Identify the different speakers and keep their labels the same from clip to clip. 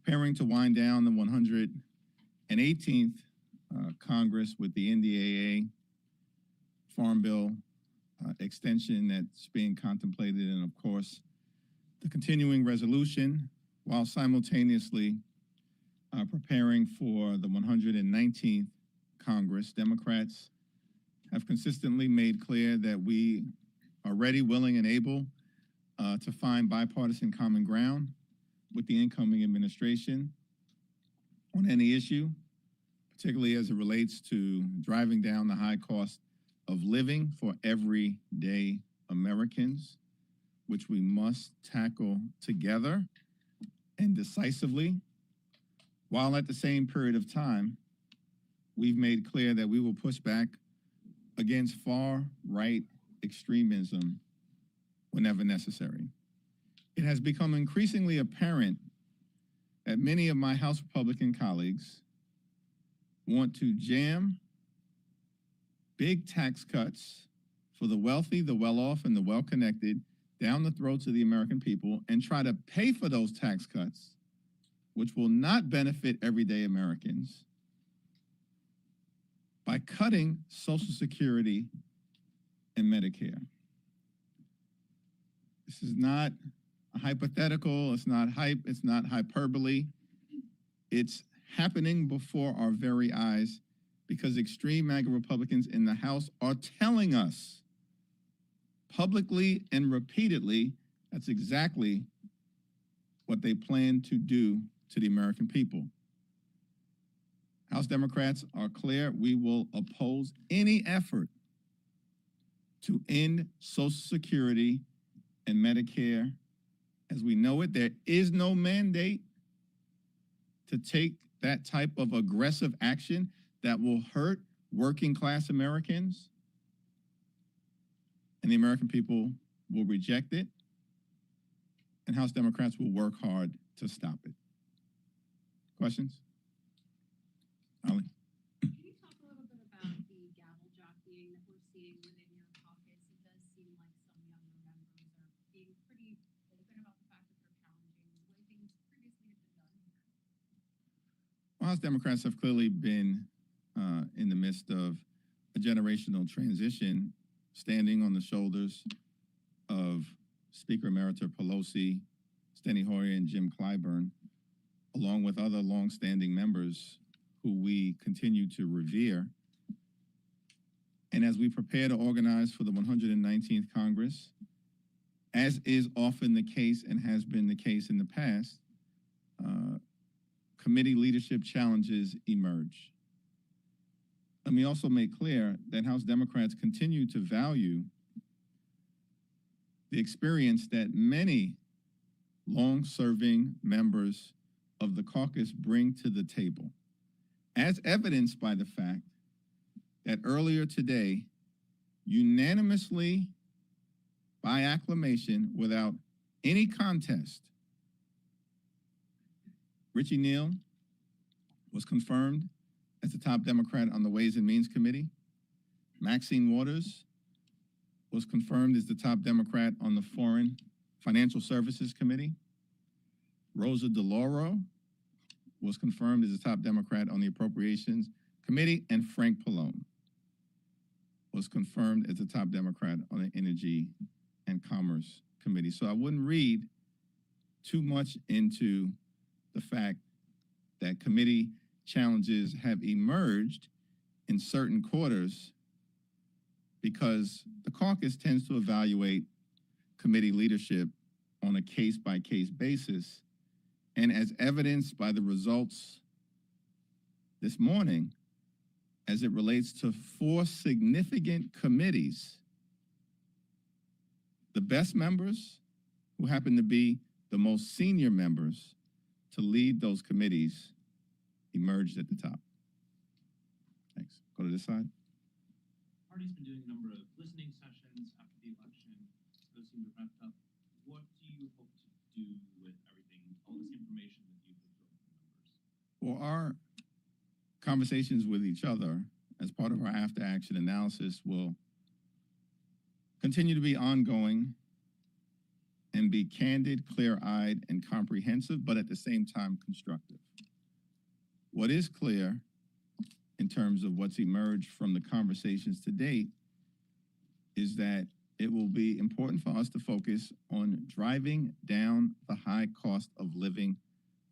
Speaker 1: preparing to wind down the 118th Congress with the NDAA Farm Bill extension that's being contemplated, and of course, the continuing resolution, while simultaneously preparing for the 119th Congress. Democrats have consistently made clear that we are ready, willing, and able to find bipartisan common ground with the incoming administration on any issue, particularly as it relates to driving down the high cost of living for everyday Americans, which we must tackle together and decisively, while at the same period of time, we've made clear that we will push back against far-right extremism whenever necessary. It has become increasingly apparent that many of my House Republican colleagues want to jam big tax cuts for the wealthy, the well-off, and the well-connected down the throats of the American people and try to pay for those tax cuts, which will not benefit everyday Americans, by cutting Social Security and Medicare. This is not a hypothetical, it's not hype, it's not hyperbole. It's happening before our very eyes because extreme MAGA Republicans in the House are telling us publicly and repeatedly that's exactly what they plan to do to the American people. House Democrats are clear. We will oppose any effort to end Social Security and Medicare as we know it. There is no mandate to take that type of aggressive action that will hurt working class Americans, and the American people will reject it, and House Democrats will work hard to stop it. Questions? Ali?
Speaker 2: Can you talk a little bit about the gavel jockeying that we're seeing within your caucus? It does seem like some younger members are being pretty open about the fact that they're challenging the way things previously have been done here.
Speaker 1: Well, House Democrats have clearly been in the midst of a generational transition, standing on the shoulders of Speaker Emerita Pelosi, Steny Hoyer, and Jim Clyburn, along with other longstanding members who we continue to revere. And as we prepare to organize for the 119th Congress, as is often the case and has been the case in the past, committee leadership challenges emerge. Let me also make clear that House Democrats continue to value the experience that many long-serving members of the caucus bring to the table, as evidenced by the fact that earlier today, unanimously, by acclamation, without any contest, Richie Neal was confirmed as the top Democrat on the Ways and Means Committee. Maxine Waters was confirmed as the top Democrat on the Foreign Financial Services Committee. Rosa DeLauro was confirmed as the top Democrat on the Appropriations Committee, and Frank Pallone was confirmed as the top Democrat on the Energy and Commerce Committee. So I wouldn't read too much into the fact that committee challenges have emerged in certain quarters, because the caucus tends to evaluate committee leadership on a case-by-case basis. And as evidenced by the results this morning, as it relates to 4 significant committees, the best members, who happen to be the most senior members to lead those committees, emerged at the top. Thanks. Go to this side.
Speaker 3: The party's been doing a number of listening sessions after the election. Those seem to wrapped up. What do you hope to do with everything, all this information that you've absorbed from members?
Speaker 1: Well, our conversations with each other as part of our after-action analysis will continue to be ongoing and be candid, clear-eyed, and comprehensive, but at the same time constructive. What is clear in terms of what's emerged from the conversations to date is that it will be important for us to focus on driving down the high cost of living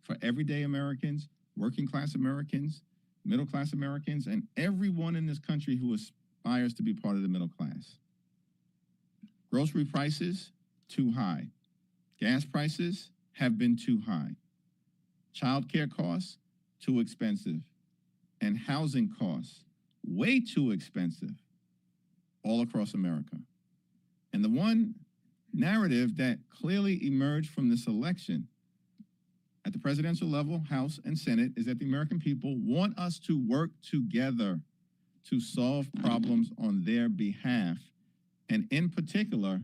Speaker 1: for everyday Americans, working class Americans, middle class Americans, and everyone in this country who aspires to be part of the middle class. Grocery prices, too high. Gas prices have been too high. Childcare costs, too expensive. And housing costs, way too expensive all across America. And the one narrative that clearly emerged from this election at the presidential level, House and Senate, is that the American people want us to work together to solve problems on their behalf, and in particular,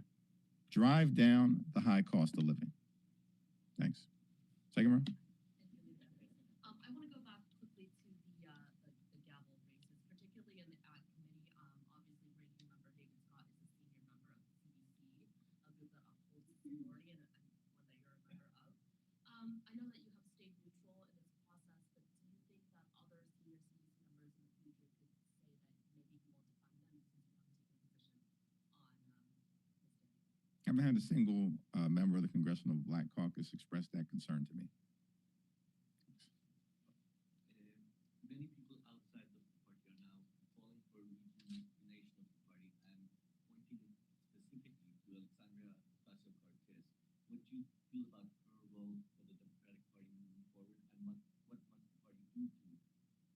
Speaker 1: drive down the high cost of living. Thanks. Second row.
Speaker 4: I want to go back quickly to the gavel races, particularly in the Ag Committee. Obviously, Ranking Member David Scott is a senior member of the CDC, a group that upholds seniority and one that you're a member of. I know that you have stayed neutral in this process, but do you think that other senior CDC members in the future could say that maybe you won't defend them since you haven't taken a position on this day?
Speaker 1: I haven't had a single member of the Congressional Black Caucus express that concern to me.
Speaker 5: Many people outside the party are now calling for rejuvenation of the party and pointing specifically to Alexandria Ocasio-Cortez. What do you feel about her role for the Democratic Party moving forward, and what must the party do to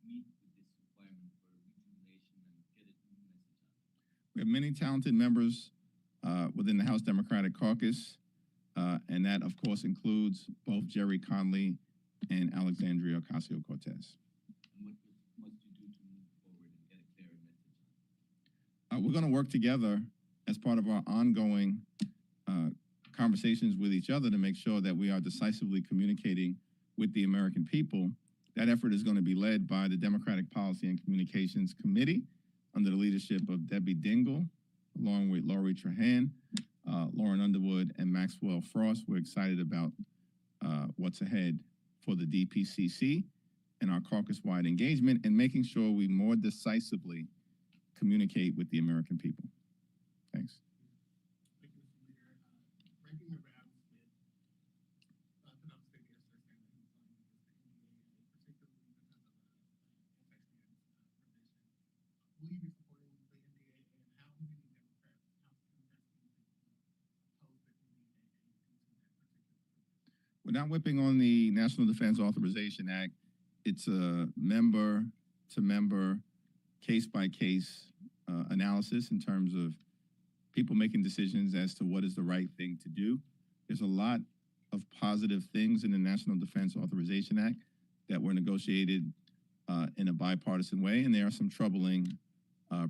Speaker 5: meet with this requirement for rejuvenation and get a new message out?
Speaker 1: We have many talented members within the House Democratic Caucus, and that, of course, includes both Jerry Conley and Alexandria Ocasio-Cortez.
Speaker 5: And what must you do to move forward and get a clearer message out?
Speaker 1: We're going to work together as part of our ongoing conversations with each other to make sure that we are decisively communicating with the American people. That effort is going to be led by the Democratic Policy and Communications Committee under the leadership of Debbie Dingell, along with Laurie Trahan, Lauren Underwood, and Maxwell Frost. We're excited about what's ahead for the DPCC and our caucus-wide engagement and making sure we more decisively communicate with the American people. Thanks.
Speaker 6: Thank you, Mr. Leader. Ranking Member Adam Smith put up a statement yesterday saying that he was going against the NDA, particularly because of anti-trans provision. Will you be supporting the NDA, and how many Democrats do you think oppose the NDA due to that particular provision?
Speaker 1: We're not whipping on the National Defense Authorization Act. It's a member-to-member, case-by-case analysis in terms of people making decisions as to what is the right thing to do. There's a lot of positive things in the National Defense Authorization Act that were negotiated in a bipartisan way, and there are some troubling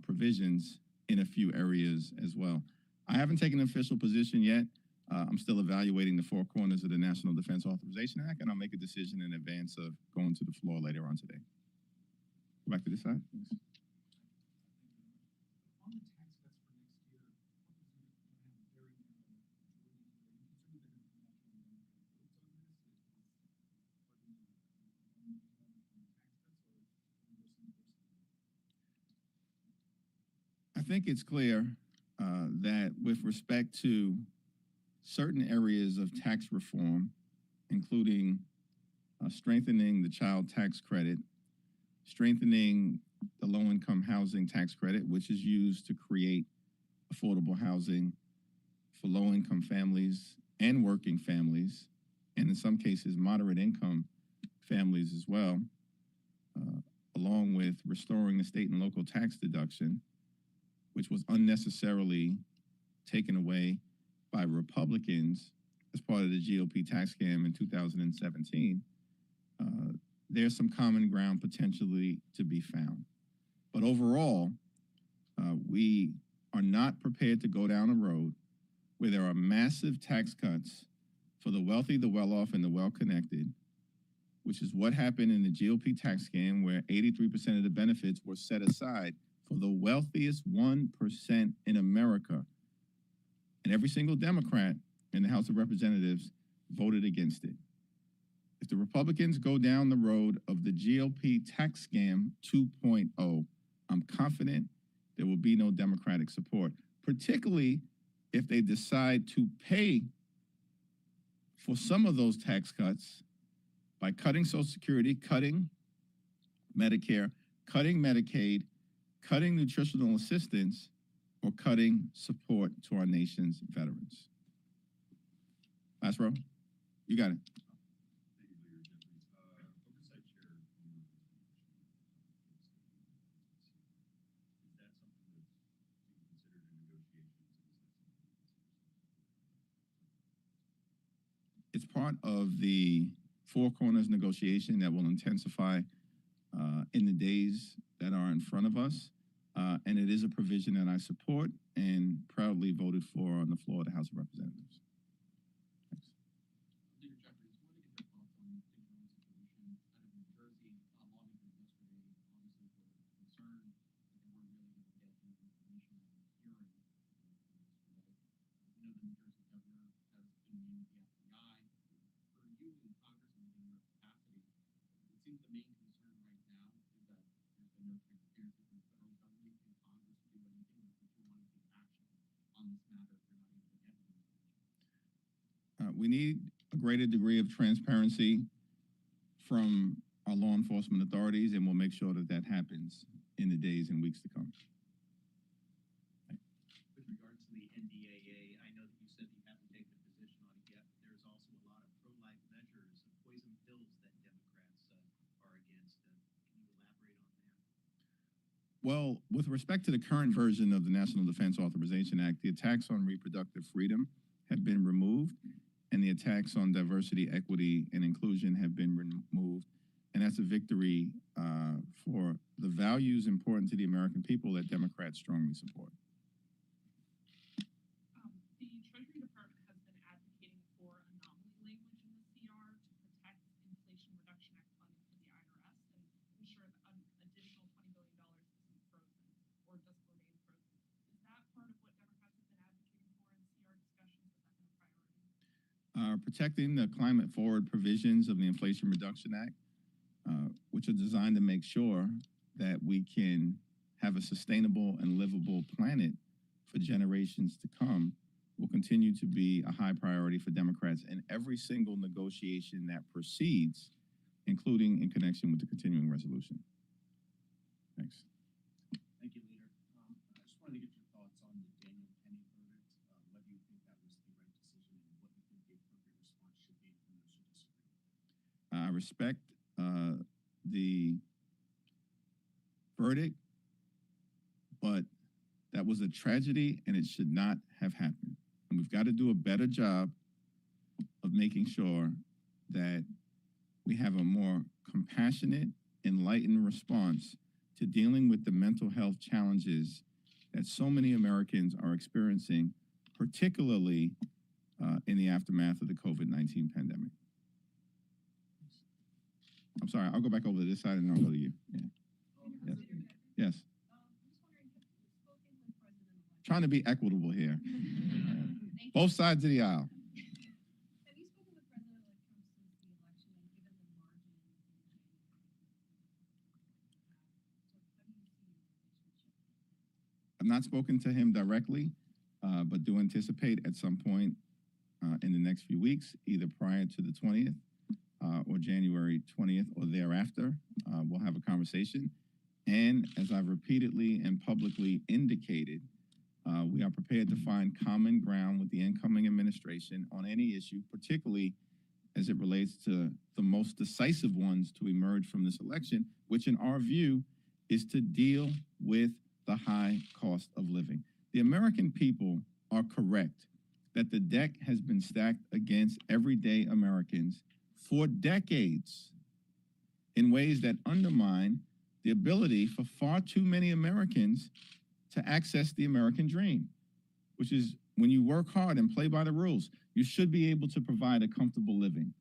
Speaker 1: provisions in a few areas as well. I haven't taken an official position yet. I'm still evaluating the four corners of the National Defense Authorization Act, and I'll make a decision in advance of going to the floor later on today. Go back to this side. Thanks.
Speaker 6: On the tax cuts for next year, Republicans are going to have a very narrow majority here. Are you concerned they're going to come back and votes on this? Are you from the tax cuts, or
Speaker 1: I think it's clear that with respect to certain areas of tax reform, including strengthening the child tax credit, strengthening the low-income housing tax credit, which is used to create affordable housing for low-income families and working families, and in some cases, moderate-income families as well, along with restoring the state and local tax deduction, which was unnecessarily taken away by Republicans as part of the GOP tax scam in 2017, there's some common ground potentially to be found. But overall, we are not prepared to go down a road where there are massive tax cuts for the wealthy, the well-off, and the well-connected, which is what happened in the GOP tax scam, where 83% of the benefits were set aside for the wealthiest 1% in America. And every single Democrat in the House of Representatives voted against it. If the Republicans go down the road of the GOP tax scam 2.0, I'm confident there will be no Democratic support, particularly if they decide to pay for some of those tax cuts by cutting Social Security, cutting Medicare, cutting Medicaid, cutting nutritional assistance, or cutting support to our nation's veterans. Last row. You got it.
Speaker 7: Thank you, Leader Jeffries. Oversight Chair, is that something that's being considered in negotiations?
Speaker 1: It's part of the Four Corners negotiation that will intensify in the days that are in front of us. And it is a provision that I support and proudly voted for on the floor of the House of Representatives. Thanks.
Speaker 3: Leader Jeffries, want to get your thoughts on the drone situation out of New Jersey. Lawmakers yesterday obviously were concerned that they weren't really going to get the information on the hearing yesterday. We know the New Jersey governor has been named the FBI. For you in Congress and in your capacity, it seems the main concern right now is that there's been no transparency from the federal government. Can Congress do anything? Like, would you want to take action on this matter if you're not able to get the information?
Speaker 1: We need a greater degree of transparency from our law enforcement authorities, and we'll make sure that that happens in the days and weeks to come.
Speaker 5: With regards to the NDAA, I know that you said you haven't taken a position on it yet, but there's also a lot of pro-life measures, poison pills that Democrats are against. Can you elaborate on that?
Speaker 1: Well, with respect to the current version of the National Defense Authorization Act, the attacks on reproductive freedom have been removed, and the attacks on diversity, equity, and inclusion have been removed. And that's a victory for the values important to the American people that Democrats strongly support.
Speaker 8: The Treasury Department has been advocating for anomaly language in the CR to protect Inflation Reduction Act funding for the IRS and ensure that an additional $20 billion isn't frozen or doesn't remain frozen. Is that part of what Democrats have been advocating for in CR discussions? Has that been a priority?
Speaker 1: Protecting the climate forward provisions of the Inflation Reduction Act, which are designed to make sure that we can have a sustainable and livable planet for generations to come, will continue to be a high priority for Democrats in every single negotiation that proceeds, including in connection with the continuing resolution. Thanks.
Speaker 9: Thank you, Leader. I just wanted to get your thoughts on the Daniel Penny verdict, whether you think that was the right decision and what you think the appropriate response should be from those who disagree.
Speaker 1: I respect the verdict, but that was a tragedy and it should not have happened. And we've got to do a better job of making sure that we have a more compassionate, enlightened response to dealing with the mental health challenges that so many Americans are experiencing, particularly in the aftermath of the COVID-19 pandemic. I'm sorry, I'll go back over to this side and then I'll go to you. Yeah. Yes. Yes. Trying to be equitable here. Both sides of the aisle.
Speaker 2: Have you spoken with President-elect Trump since the election and given the margin in January? How do you see your relationship?
Speaker 1: I've not spoken to him directly, but do anticipate at some point in the next few weeks, either prior to the 20th or January 20th or thereafter, we'll have a conversation. And as I've repeatedly and publicly indicated, we are prepared to find common ground with the incoming administration on any issue, particularly as it relates to the most decisive ones to emerge from this election, which in our view is to deal with the high cost of living. The American people are correct that the deck has been stacked against everyday Americans for decades in ways that undermine the ability for far too many Americans to access the American dream, which is when you work hard and play by the rules, you should be able to provide a comfortable living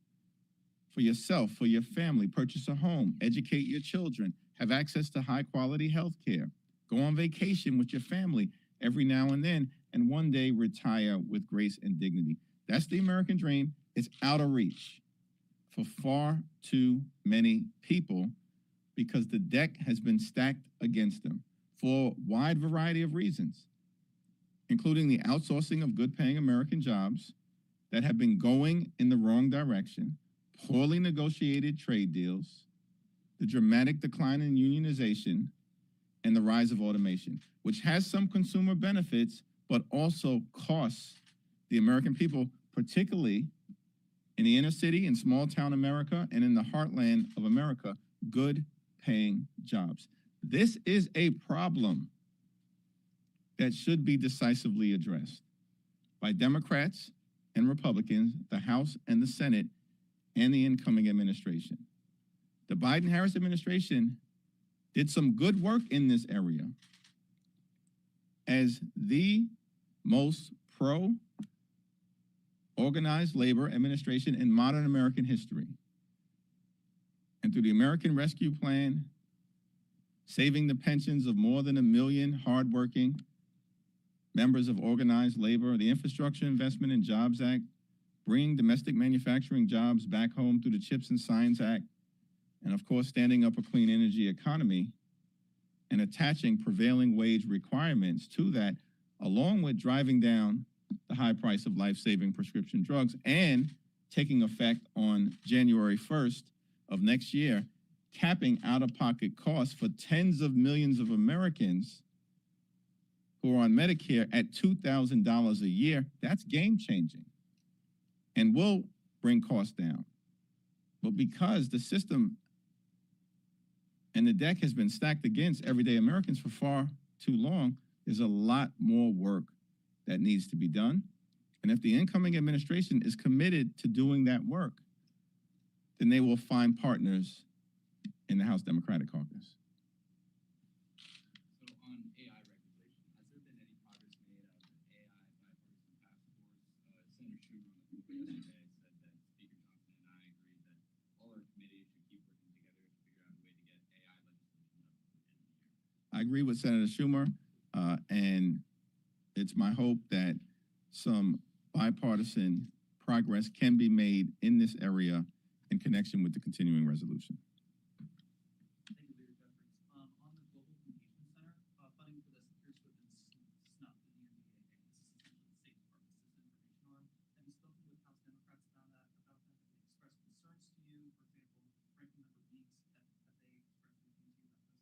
Speaker 1: for yourself, for your family, purchase a home, educate your children, have access to high quality health care, go on vacation with your family every now and then, and one day retire with grace and dignity. That's the American dream. It's out of reach for far too many people because the deck has been stacked against them for a wide variety of reasons, including the outsourcing of good-paying American jobs that have been going in the wrong direction, poorly negotiated trade deals, the dramatic decline in unionization, and the rise of automation, which has some consumer benefits, but also costs the American people, particularly in the inner city, in small town America, and in the heartland of America, good paying jobs. This is a problem that should be decisively addressed by Democrats and Republicans, the House and the Senate, and the incoming administration. The Biden-Harris administration did some good work in this area as the most pro-organized labor administration in modern American history. And through the American Rescue Plan, saving the pensions of more than 1 million hardworking members of organized labor, the Infrastructure Investment and Jobs Act, bringing domestic manufacturing jobs back home through the CHIPS and Science Act, and of course, standing up a clean energy economy and attaching prevailing wage requirements to that, along with driving down the high price of life-saving prescription drugs and taking effect on January 1st of next year, capping out-of-pocket costs for tens of millions of Americans who are on Medicare at $2,000 a year. That's game-changing and will bring costs down. But because the system and the deck has been stacked against everyday Americans for far too long, there's a lot more work that needs to be done. And if the incoming administration is committed to doing that work, then they will find partners in the House Democratic Caucus.
Speaker 5: So on AI regulation, has there been any progress made out of the AI bipartisan task force? Senator Schumer on the floor yesterday said that Speaker Johnson and I agreed that all our committees should keep working together to figure out a way to get AI legislation done before the end of the year.
Speaker 1: I agree with Senator Schumer, and it's my hope that some bipartisan progress can be made in this area in connection with the continuing resolution.
Speaker 10: Thank you, Leader Jeffries. On the Global Communication Center, funding for this appears to have been snuffed in the NDAA. This is essentially the State Department's disinformation arm. Have you spoken with House Democrats about that? Have they expressed concerns to you? For example, Ranking Member Meeks, have they expressed anything to you about this?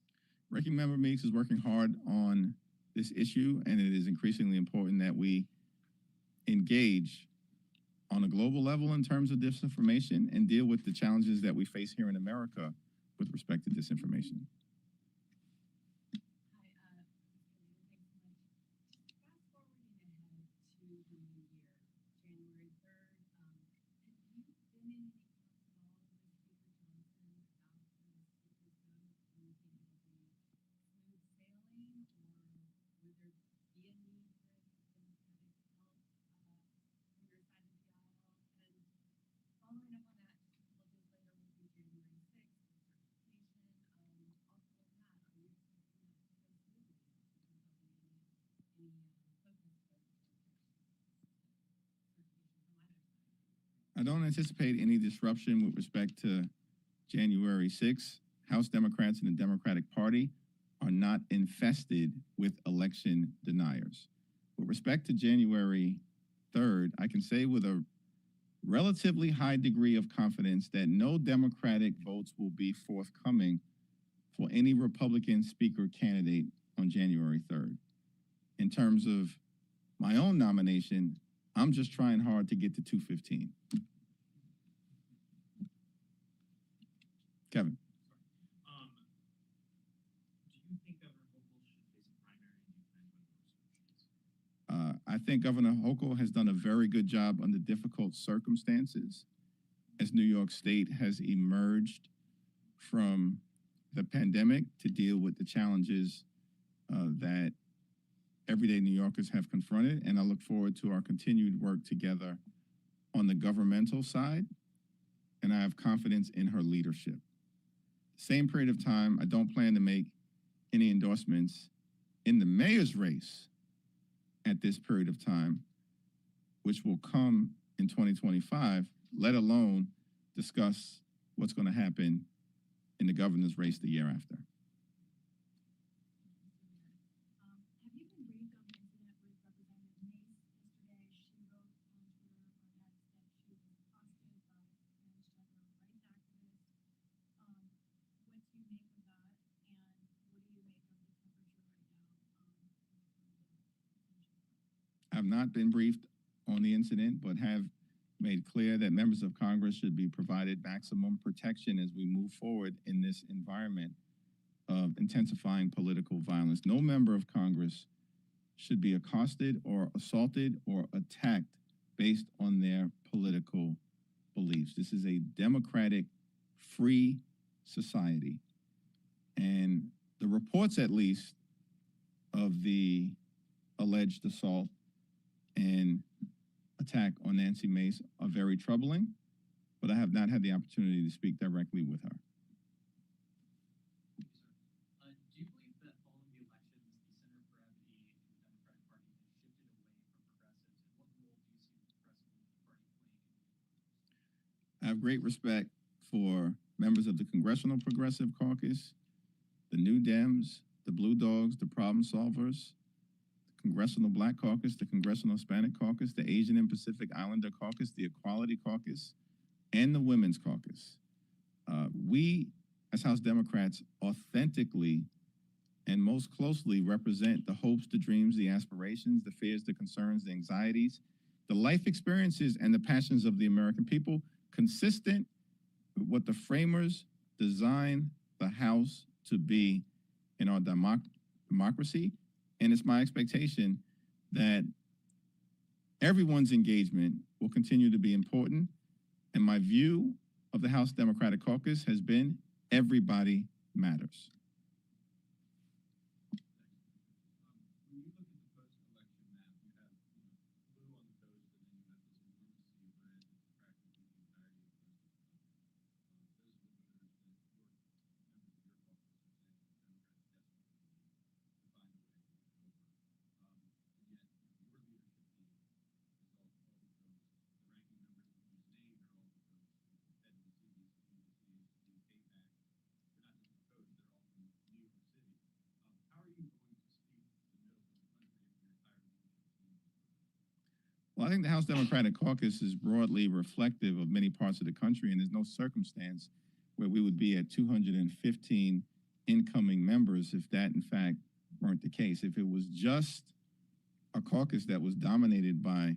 Speaker 1: Ranking Member Meeks is working hard on this issue, and it is increasingly important that we engage on a global level in terms of disinformation and deal with the challenges that we face here in America with respect to disinformation.
Speaker 2: Hi, thanks so much. Fast forwarding ahead to the new year, January 3rd, have you been in any talks at all with Speaker Johnson about where this is going? Do you think it'll be smooth sailing, or would there be a need for any Democratic help from your side of the aisle? And following up on that, just a couple of days later will be January 6th, certification. Off of that, are you expecting that to go smoothly? Do you think there'll be any focus for certification from either side?
Speaker 1: I don't anticipate any disruption with respect to January 6th. House Democrats and the Democratic Party are not infested with election deniers. With respect to January 3rd, I can say with a relatively high degree of confidence that no Democratic votes will be forthcoming for any Republican speaker candidate on January 3rd. In terms of my own nomination, I'm just trying hard to get to 215. Kevin.
Speaker 3: Do you think Governor Hochul should face a primary, and do you plan to endorse her?
Speaker 1: I think Governor Hochul has done a very good job under difficult circumstances as New York State has emerged from the pandemic to deal with the challenges that everyday New Yorkers have confronted. And I look forward to our continued work together on the governmental side. And I have confidence in her leadership. Same period of time, I don't plan to make any endorsements in the mayor's race at this period of time, which will come in 2025, let alone discuss what's going to happen in the governor's race the year after.
Speaker 2: Have you been briefed on the incident with Representative Mace yesterday? She wrote on Twitter or X that she was accosted by a transgender rights activist. What do you make of that? And what do you make of the temperature right now?
Speaker 1: I've not been briefed on the incident, but have made clear that members of Congress should be provided maximum protection as we move forward in this environment of intensifying political violence. No member of Congress should be accosted or assaulted or attacked based on their political beliefs. This is a democratic, free society. And the reports, at least, of the alleged assault and attack on Nancy Mace are very troubling, but I have not had the opportunity to speak directly with her.
Speaker 10: Do you believe that following the elections, the center of gravity in the Democratic Party has shifted away from progressives? And what role do you see the Progressive Party playing in Congress?
Speaker 1: I have great respect for members of the Congressional Progressive Caucus, the New Dems, the Blue Dogs, the Problem Solvers, Congressional Black Caucus, the Congressional Hispanic Caucus, the Asian and Pacific Islander Caucus, the Equality Caucus, and the Women's Caucus. We, as House Democrats, authentically and most closely represent the hopes, the dreams, the aspirations, the fears, the concerns, the anxieties, the life experiences, and the passions of the American people, consistent with what the framers designed the House to be in our democracy. And it's my expectation that everyone's engagement will continue to be important. And my view of the House Democratic Caucus has been everybody matters.
Speaker 7: When you look at the post-election map, you have, blue on the coast, and then you have this enormous sea of red that's practically the entirety of coastal Florida. Those are the voters that your members of your caucus are saying Democrats desperately need to find a way to win over. And yet, your leadership team is all the folks, the ranking members that you just named are all the folks who head to the cities, communities, do payback. They're not just the coast, they're all from New York City. How are you going to speak to the middle of the country if your entire leadership team is
Speaker 1: Well, I think the House Democratic Caucus is broadly reflective of many parts of the country, and there's no circumstance where we would be at 215 incoming members if that, in fact, weren't the case. If it was just a caucus that was dominated by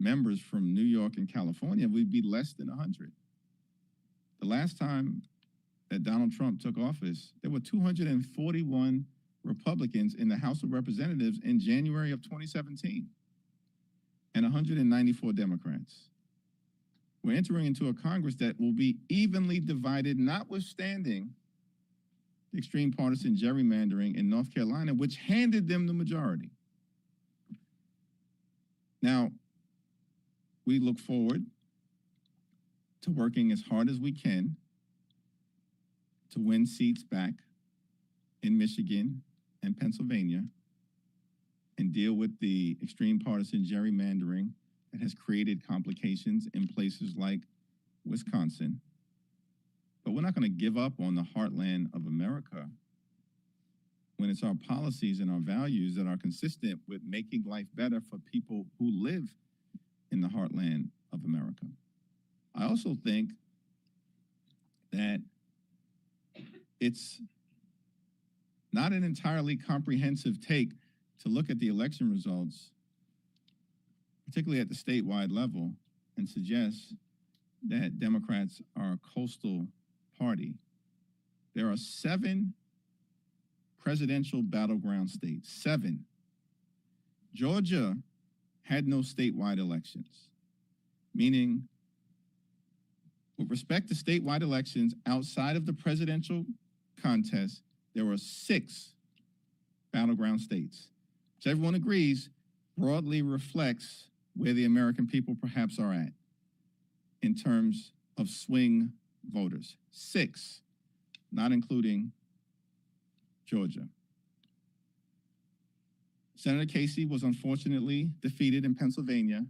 Speaker 1: members from New York and California, we'd be less than 100. The last time that Donald Trump took office, there were 241 Republicans in the House of Representatives in January of 2017. And 194 Democrats. We're entering into a Congress that will be evenly divided, notwithstanding the extreme partisan gerrymandering in North Carolina, which handed them the majority. Now, we look forward to working as hard as we can to win seats back in Michigan and Pennsylvania, and deal with the extreme partisan gerrymandering that has created complications in places like Wisconsin. But we're not going to give up on the heartland of America when it's our policies and our values that are consistent with making life better for people who live in the heartland of America. I also think that it's not an entirely comprehensive take to look at the election results, particularly at the statewide level, and suggest that Democrats are a coastal party. There are 7 presidential battleground states, 7. Georgia had no statewide elections, meaning with respect to statewide elections outside of the presidential contest, there were 6 battleground states, which everyone agrees broadly reflects where the American people perhaps are at in terms of swing voters. 6, not including Georgia. Senator Casey was unfortunately defeated in Pennsylvania,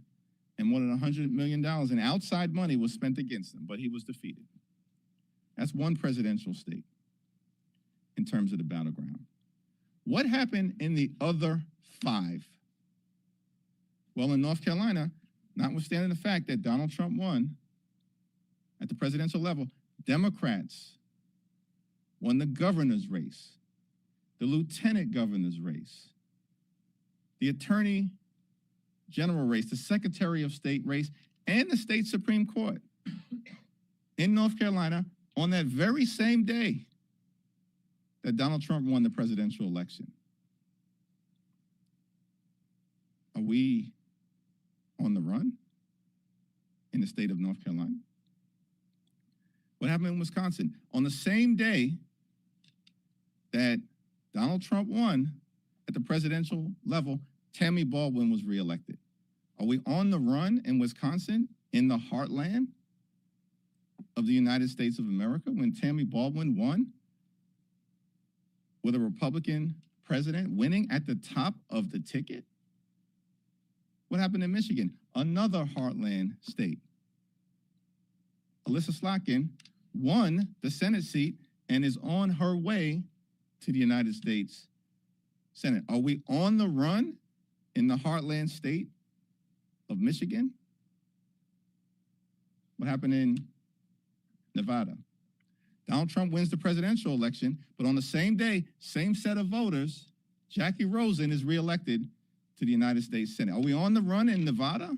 Speaker 1: and more than $100 million in outside money was spent against him, but he was defeated. That's one presidential state in terms of the battleground. What happened in the other 5? Well, in North Carolina, notwithstanding the fact that Donald Trump won at the presidential level, Democrats won the governor's race, the lieutenant governor's race, the attorney general race, the secretary of state race, and the state Supreme Court in North Carolina on that very same day that Donald Trump won the presidential election. Are we on the run in the state of North Carolina? What happened in Wisconsin? On the same day that Donald Trump won at the presidential level, Tammy Baldwin was reelected. Are we on the run in Wisconsin, in the heartland of the United States of America, when Tammy Baldwin won with a Republican president winning at the top of the ticket? What happened in Michigan? Another heartland state. Alyssa Slotkin won the Senate seat and is on her way to the United States Senate. Are we on the run in the heartland state of Michigan? What happened in Nevada? Donald Trump wins the presidential election, but on the same day, same set of voters, Jackie Rosen is reelected to the United States Senate. Are we on the run in Nevada?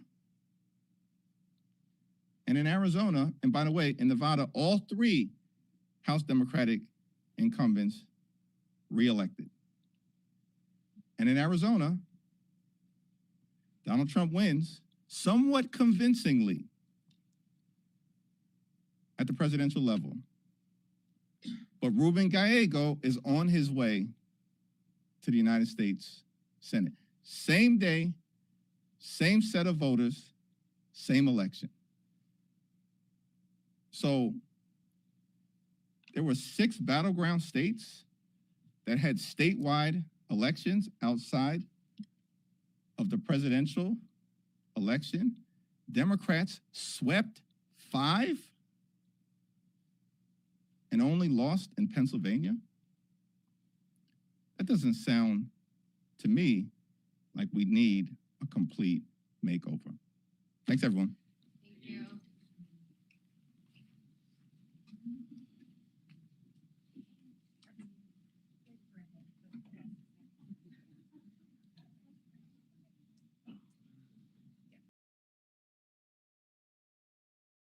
Speaker 1: And in Arizona, and by the way, in Nevada, all 3 House Democratic incumbents reelected. And in Arizona, Donald Trump wins somewhat convincingly at the presidential level. But Ruben Gallego is on his way to the United States Senate. Same day, same set of voters, same election. So there were 6 battleground states that had statewide elections outside of the presidential election. Democrats swept 5 and only lost in Pennsylvania. That doesn't sound to me like we need a complete makeover. Thanks, everyone.
Speaker 2: Thank you.